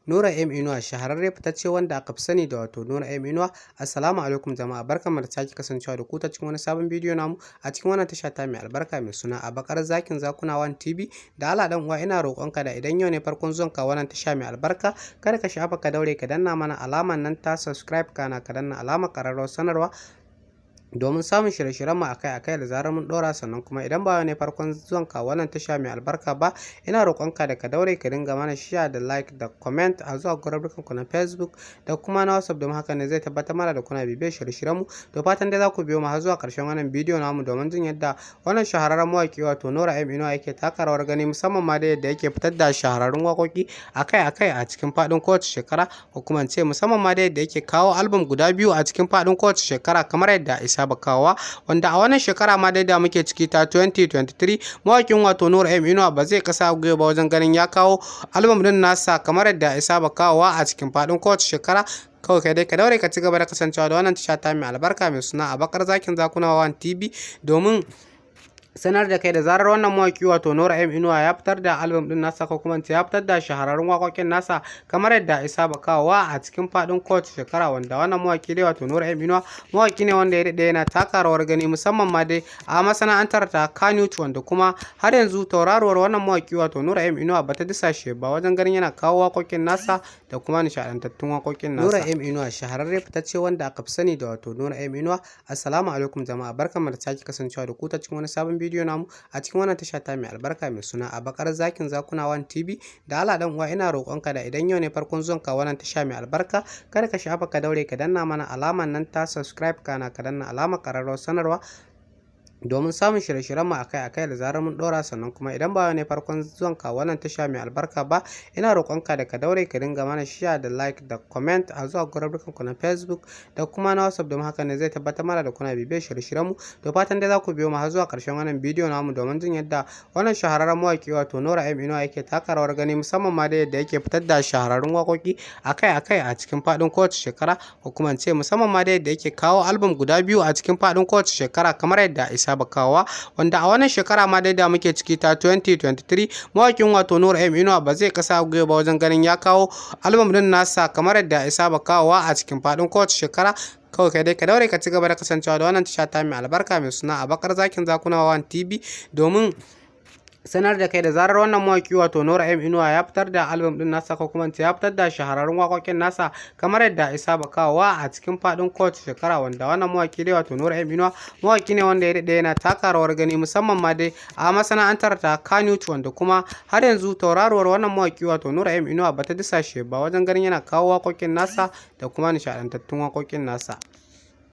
Nura M Inuwa shahararre fitacce wanda aka fi sani da wato Nura M Inuwa. Assalamu alaikum jama'a, barkanmu da sake kasancewa da ku ta cikin wani sabon bidiyo namu a cikin wannan tasha ta mai albarka mai suna Abakar Zakin Zakuna 1 TV. Da Allah dan uwa ina roƙonka da idan yau ne farkon zuwan ka wannan tasha mai albarka, kada ka shafa ka daure ka danna mana alamar nan ta subscribe kana ka danna alamar ƙararrawar sanarwa domin samun shirye-shiryen mu akai-akai da zarar mun dora. Sannan kuma idan ba ne farkon zuwan ka wannan tasha mai albarka ba, ina roƙonka da ka daure ka dinga mana share da like da comment a zuwa gururrukan ku na Facebook da kuma na WhatsApp, domin haka ne zai tabbatar mana da kuna bibiyar shirye-shiryen mu. Da fatan dai za ku biyo mu har zuwa ƙarshen wannan bidiyo namu domin jin yadda wannan shahararren mawaki wato Nura M Inuwa yake taka rawar gani, musamman ma da yadda yake fitar da shahararrun waƙoƙi akai-akai a cikin faɗin kowace shekara, ko kuma ce musamman ma da yadda yake kawo album guda biyu a cikin faɗin kowace shekara kamar yadda saba kawowa, wanda a wannan shekara ma dai da muke ciki ta 2023 mawakin wato Nura M Inuwa ba zai kasa gwiwa ba wajen ganin ya kawo album din nasa kamar yadda saba kawowa a cikin faɗin kowace shekara. Kawai kai dai ka daure ka ci gaba da kasancewa da wannan tasha ta mai albarka mai suna Abakar Zakin Zakuna 1 TV domin sanar da kai da zarar wannan mawaki wato Nura M Inuwa ya fitar da album din nasa, ko kuma ya fitar da shahararrun waƙoƙin nasa kamar yadda saba kawowa a cikin faɗin kowace shekara. Wanda wannan mawaki dai wato Nura M Inuwa mawaki ne wanda ya daɗe yana taka rawar gani, musamman ma dai a masana'antar ta Kannywood, wanda kuma har yanzu tauraruwar wannan mawaki wato Nura M Inuwa bata disashe ba wajen ganin yana kawo waƙoƙin nasa da kuma nishaɗantattun waƙoƙin nasa. Nura M Inuwa shahararre fitacce wanda aka fi sani da wato Nura M Inuwa. Assalamu alaikum jama'a, barkanmu da sake kasancewa da ku ta cikin wani sabon bidiyo namu a cikin wannan tasha ta mai albarka mai suna Abakar Zakin Zakuna 1 TV. Da Allah dan uwa ina roƙonka da idan yau ne farkon zuwan ka wannan tasha mai albarka, kada ka shafa ka daure ka danna mana alamar nan ta subscribe kana ka danna alamar ƙararrawar sanarwa domin samun shirye-shiryen mu akai-akai da zarar mun dora. Sannan kuma idan ba ne farkon zuwan ka wannan tasha mai albarka ba, ina roƙonka da ka daure ka dinga mana share da like da comment a zuwa gururrukan ku na Facebook da kuma na WhatsApp, domin haka ne zai tabbatar mana da kuna bibiyar shirye-shiryen mu. Da fatan dai za ku biyo mu har zuwa ƙarshen wannan bidiyo namu domin jin yadda wannan shahararren mawaki wato Nura M Inuwa yake taka rawar gani, musamman ma da yadda yake fitar da shahararrun waƙoƙi akai-akai a cikin faɗin kowace shekara, ko kuma ce musamman ma da yadda yake kawo album guda biyu a cikin faɗin kowace shekara kamar yadda saba kawowa. Wanda a wannan shekara ma dai da muke ciki ta 2023 mawakin wato Nura M Inuwa ba zai kasa gwiwa ba wajen ganin ya kawo album din nasa kamar yadda saba kawowa a cikin faɗin kowace shekara. Kawai kai dai ka daure ka ci gaba da kasancewa da wannan tasha ta mai albarka mai suna Abakar Zakin Zakuna 1 TV domin sanar da kai da zarar wannan mawaki wato Nura M Inuwa ya fitar da album din nasa, ko kuma ya fitar da shahararrun waƙoƙin nasa kamar yadda saba kawowa a cikin faɗin kowace shekara. Wanda wannan mawaki dai wato Nura M Inuwa mawaki ne wanda ya daɗe yana taka rawar gani, musamman ma dai a masana'antar ta Kannywood, wanda kuma har yanzu tauraruwar wannan mawaki wato Nura M Inuwa bata disashe ba wajen ganin yana kawo waƙoƙin nasa da kuma nishaɗantattun waƙoƙin nasa.